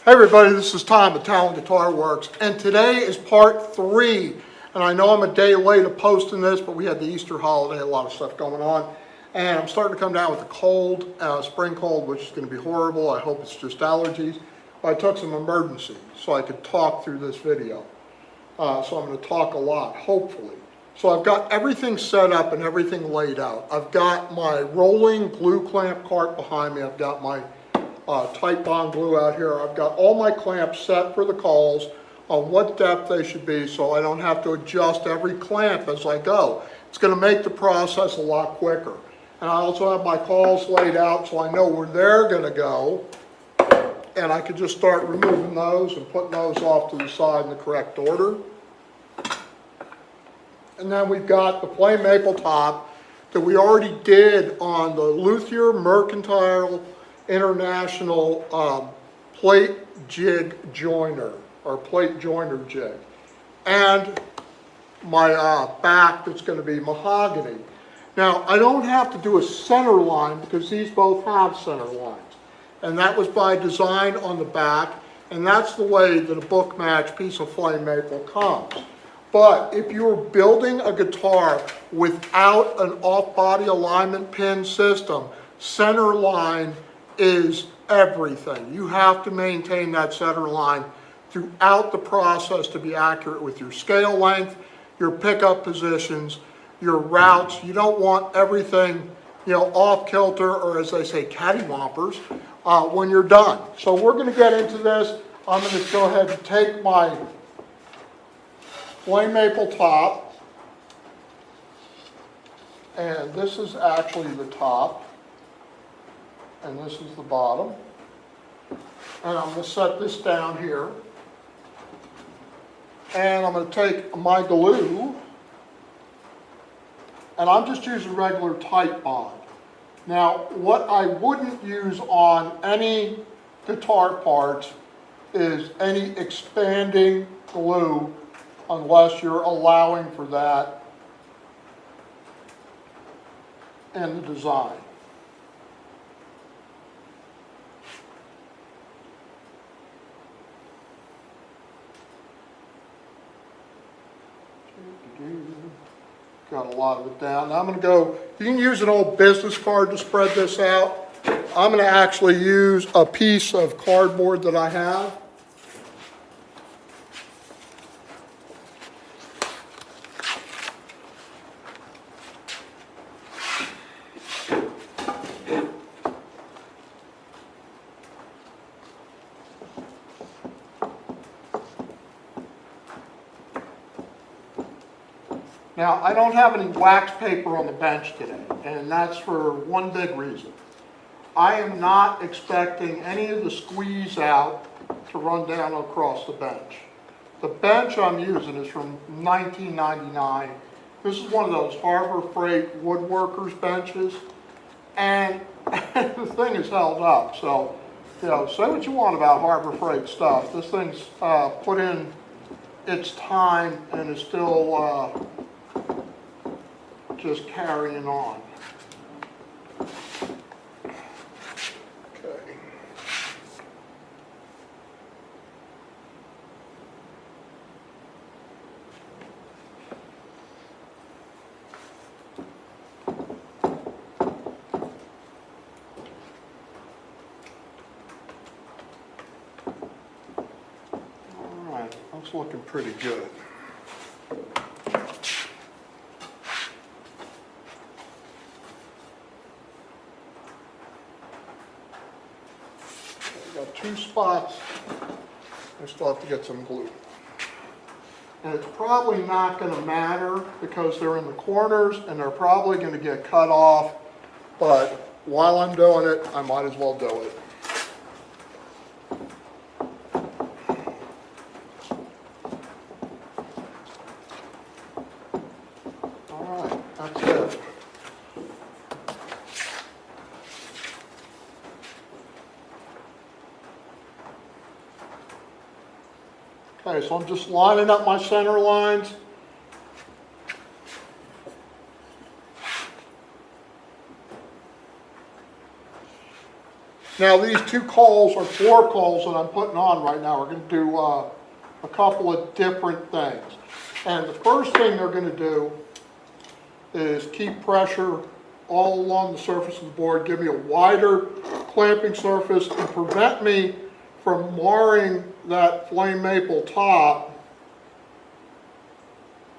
Hey everybody, this is Tom at Talent Guitar Works, and today is part 3. And I know I'm a day late of posting this, but we had the Easter holiday, a lot of stuff going on. And I'm starting to come down with a cold, spring cold, which is going to be horrible. I hope it's just allergies. But I took some emergency so I could talk through this video. So I'm going to talk a lot, hopefully. So I've got everything set up and everything laid out. I've got my rolling glue clamp cart behind me. I've got my tight bond glue out here. I've got all my clamps set for the calls on what depth they should be so I don't have to adjust every clamp as I go. It's going to make the process a lot quicker. And I also have my calls laid out so I know where they're going to go, and I can just start removing those and putting those off to the side in the correct order. And then we've got the plain maple top that we already did on the Luthier Mercantile International plate jig joiner, or plate joiner jig, and my back that's going to be mahogany. Now I don't have to do a center line because these both have center lines, and that was by design on the back, and that's the way that a book match piece of flame maple comes. But if you're building a guitar without an off-body alignment pin system, center line is everything. You have to maintain that center line throughout the process to be accurate with your scale length, your pickup positions, your routes. You don't want everything, off kilter, or as they say, cattywampers, when you're done. So we're going to get into this. I'm going to go ahead and take my flame maple top, and this is actually the top, and this is the bottom. And I'm going to set this down here. And I'm going to take my glue, and I'm just using regular tight bond. Now, what I wouldn't use on any guitar parts is any expanding glue unless you're allowing for that in the design. Got a lot of it down. Now I'm going to go, you can use an old business card to spread this out. I'm going to actually use a piece of cardboard that I have. Now, I don't have any wax paper on the bench today, and that's for one big reason. I am not expecting any of the squeeze out to run down across the bench. The bench I'm using is from 1999. This is one of those Harbor Freight woodworkers benches, and the thing is held up. So, say what you want about Harbor Freight stuff. This thing's put in its time and is still just carrying on. Okay. All right, that's looking pretty good. Got 2 spots. I still have to get some glue. And it's probably not going to matter because they're in the corners and they're probably going to get cut off. But while I'm doing it, I might as well do it. All right, that's it. Okay, so I'm just lining up my center lines. Now these 2 coals or 4 coals that I'm putting on right now are going to do a couple of different things. And the first thing they're going to do is keep pressure all along the surface of the board, give me a wider clamping surface, and prevent me from marring that flame maple top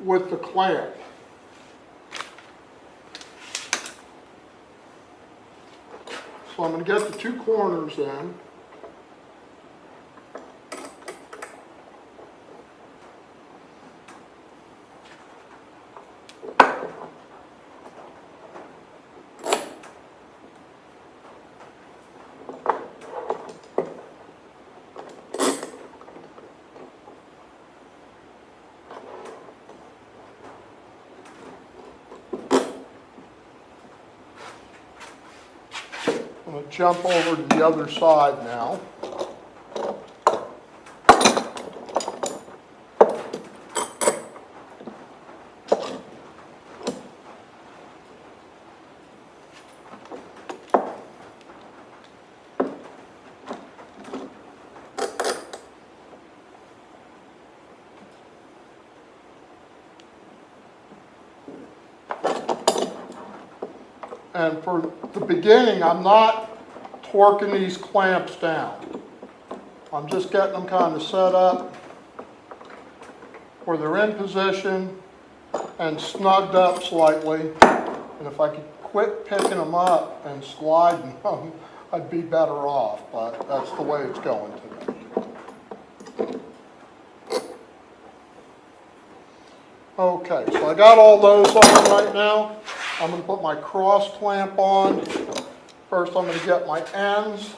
with the clamp. So I'm going to get the 2 corners in. I'm going to jump over to the other side now. And for the beginning, I'm not torquing these clamps down. I'm just getting them kind of set up where they're in position and snugged up slightly. And if I could quit picking them up and sliding them, I'd be better off, but that's the way it's going today. Okay, so I got all those on right now. I'm going to put my cross clamp on. First I'm going to get my ends.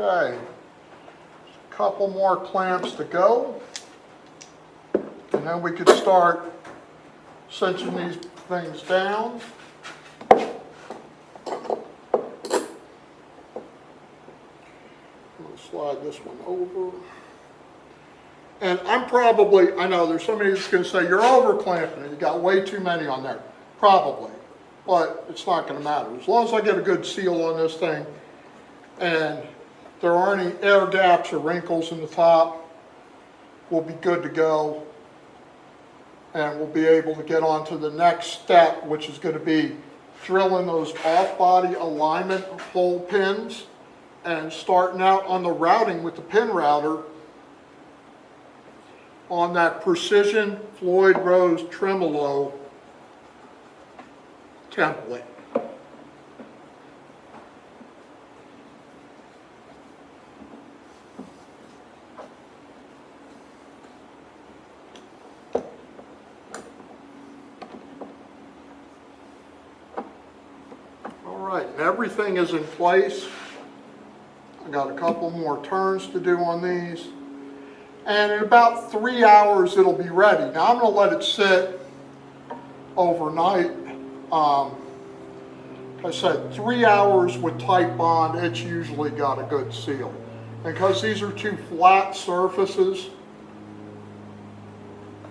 Okay, a couple more clamps to go, and then we could start cinching these things down. I'm going to slide this one over. And I know there's somebody that's going to say, you're over clamping it, you got way too many on there. Probably, but it's not going to matter. As long as I get a good seal on this thing, and there aren't any air gaps or wrinkles in the top, we'll be good to go. And we'll be able to get on to the next step, which is going to be drilling those off-body alignment hole pins and starting out on the routing with the pin router on that Precision Floyd Rose Tremolo template. And everything is in place. I got a couple more turns to do on these. And in about 3 hours it'll be ready. Now I'm going to let it sit overnight. Like I said, 3 hours with tight bond, it's usually got a good seal. And because these are 2 flat surfaces,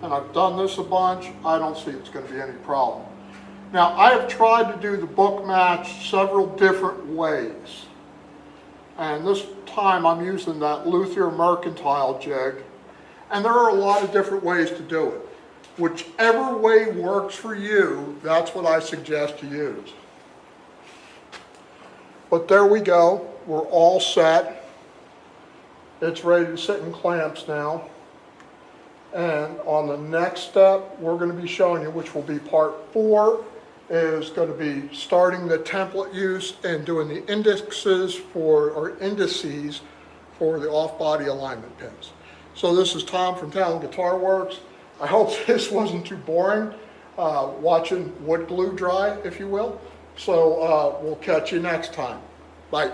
and I've done this a bunch, I don't see it's going to be any problem. Now, I have tried to do the book match several different ways. And this time I'm using that luthier mercantile jig. And there are a lot of different ways to do it. Whichever way works for you, that's what I suggest you use. But there we go, we're all set. It's ready to sit in clamps now. And on the next step, we're going to be showing you, which will be part 4, is going to be starting the template use and doing the indices for the off-body alignment pins. So this is Tom from Talon Guitar Works. I hope this wasn't too boring, watching wood glue dry, if you will. So we'll catch you next time. Bye.